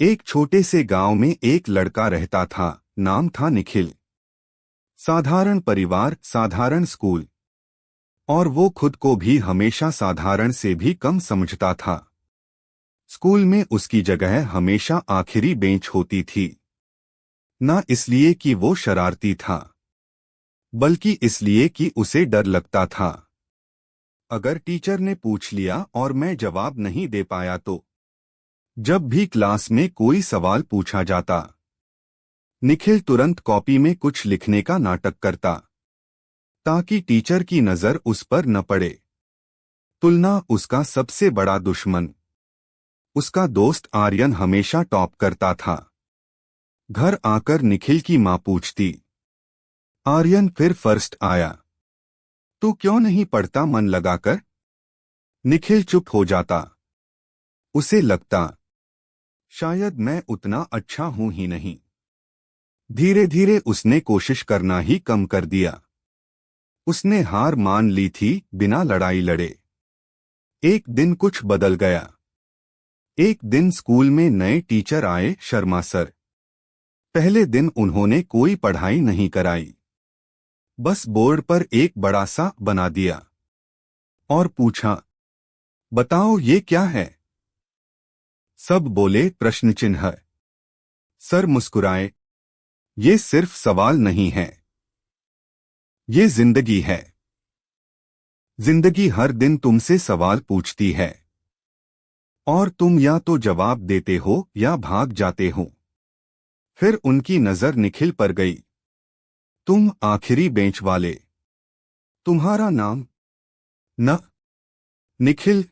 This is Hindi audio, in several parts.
एक छोटे से गांव में एक लड़का रहता था। नाम था निखिल। साधारण परिवार, साधारण स्कूल, और वो खुद को भी हमेशा साधारण से भी कम समझता था। स्कूल में उसकी जगह हमेशा आखिरी बेंच होती थी। न इसलिए कि वो शरारती था, बल्कि इसलिए कि उसे डर लगता था। अगर टीचर ने पूछ लिया और मैं जवाब नहीं दे पाया तो। जब भी क्लास में कोई सवाल पूछा जाता, निखिल तुरंत कॉपी में कुछ लिखने का नाटक करता, ताकि टीचर की नजर उस पर न पड़े। तुलना उसका सबसे बड़ा दुश्मन। उसका दोस्त आर्यन हमेशा टॉप करता था। घर आकर निखिल की माँ पूछती, आर्यन फिर फर्स्ट आया, तू क्यों नहीं पढ़ता मन लगाकर? निखिल चुप हो जाता। उसे लगता, शायद मैं उतना अच्छा हूं ही नहीं। धीरे धीरे उसने कोशिश करना ही कम कर दिया। उसने हार मान ली थी बिना लड़ाई लड़े। एक दिन कुछ बदल गया। एक दिन स्कूल में नए टीचर आए, शर्मा सर। पहले दिन उन्होंने कोई पढ़ाई नहीं कराई, बस बोर्ड पर एक बड़ा सा बना दिया और पूछा, बताओ ये क्या है? सब बोले, प्रश्न चिन्ह। सर मुस्कुराए, ये सिर्फ सवाल नहीं है, ये जिंदगी है। जिंदगी हर दिन तुमसे सवाल पूछती है, और तुम या तो जवाब देते हो या भाग जाते हो। फिर उनकी नजर निखिल पर गई। तुम आखिरी बेंच वाले, तुम्हारा नाम? न। निखिल।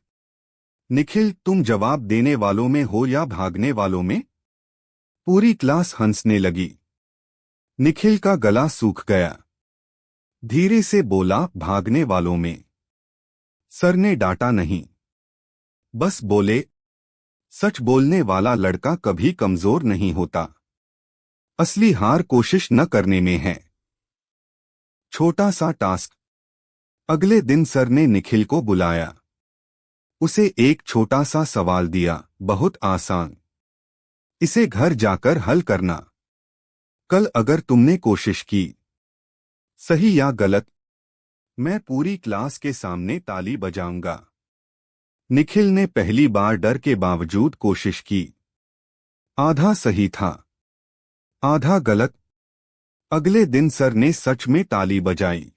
निखिल, तुम जवाब देने वालों में हो या भागने वालों में? पूरी क्लास हंसने लगी। निखिल का गला सूख गया। धीरे से बोला, भागने वालों में। सर ने डांटा नहीं, बस बोले, सच बोलने वाला लड़का कभी कमजोर नहीं होता। असली हार कोशिश न करने में है। छोटा सा टास्क। अगले दिन सर ने निखिल को बुलाया। उसे एक छोटा सा सवाल दिया, बहुत आसान। इसे घर जाकर हल करना। कल अगर तुमने कोशिश की, सही या गलत, मैं पूरी क्लास के सामने ताली बजाऊंगा। निखिल ने पहली बार डर के बावजूद कोशिश की। आधा सही था, आधा गलत। अगले दिन सर ने सच में ताली बजाई।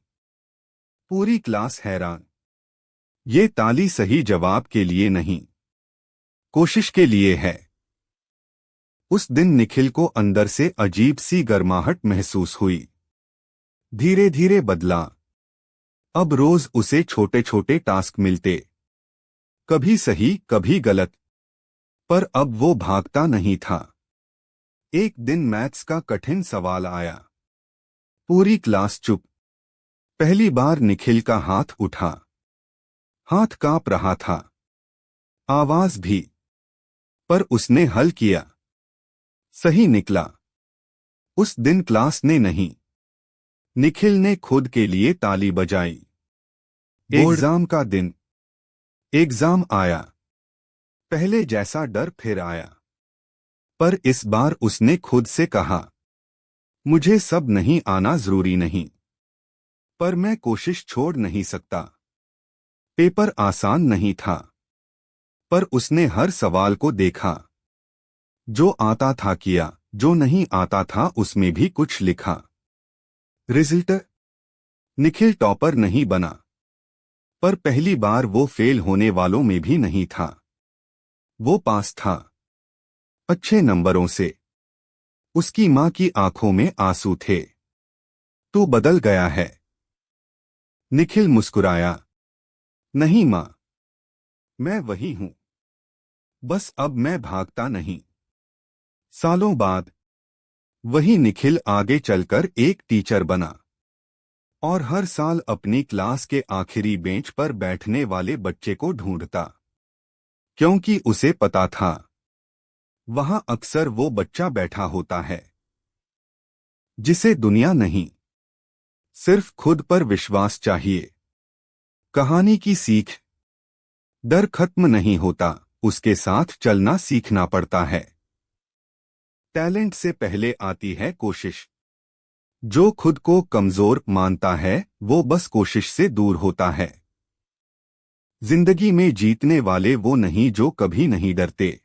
पूरी क्लास हैरान। ये ताली सही जवाब के लिए नहीं, कोशिश के लिए है। उस दिन निखिल को अंदर से अजीब सी गर्माहट महसूस हुई। धीरे धीरे बदला। अब रोज उसे छोटे छोटे टास्क मिलते, कभी सही कभी गलत, पर अब वो भागता नहीं था। एक दिन मैथ्स का कठिन सवाल आया। पूरी क्लास चुप। पहली बार निखिल का हाथ उठा। हाथ कांप रहा था, आवाज भी, पर उसने हल किया। सही निकला। उस दिन क्लास ने नहीं, निखिल ने खुद के लिए ताली बजाई। एग्जाम का दिन। एग्जाम आया। पहले जैसा डर फिर आया, पर इस बार उसने खुद से कहा, मुझे सब नहीं आना जरूरी नहीं, पर मैं कोशिश छोड़ नहीं सकता। पेपर आसान नहीं था, पर उसने हर सवाल को देखा। जो आता था किया, जो नहीं आता था उसमें भी कुछ लिखा। रिजल्ट। निखिल टॉपर नहीं बना, पर पहली बार वो फेल होने वालों में भी नहीं था। वो पास था, अच्छे नंबरों से। उसकी मां की आंखों में आंसू थे। तू बदल गया है। निखिल मुस्कुराया, नहीं मां, मैं वही हूं, बस अब मैं भागता नहीं। सालों बाद वही निखिल आगे चलकर एक टीचर बना, और हर साल अपनी क्लास के आखिरी बेंच पर बैठने वाले बच्चे को ढूंढता, क्योंकि उसे पता था, वहां अक्सर वो बच्चा बैठा होता है जिसे दुनिया नहीं, सिर्फ खुद पर विश्वास चाहिए। कहानी की सीख। डर खत्म नहीं होता, उसके साथ चलना सीखना पड़ता है। टैलेंट से पहले आती है कोशिश। जो खुद को कमजोर मानता है वो बस कोशिश से दूर होता है। जिंदगी में जीतने वाले वो नहीं जो कभी नहीं डरते,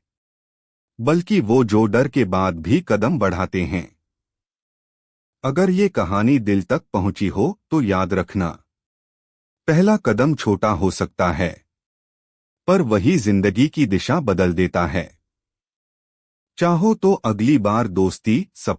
बल्कि वो जो डर के बाद भी कदम बढ़ाते हैं। अगर ये कहानी दिल तक पहुंची हो तो याद रखना, पहला कदम छोटा हो सकता है, पर वही जिंदगी की दिशा बदल देता है। चाहो तो अगली बार दोस्ती सब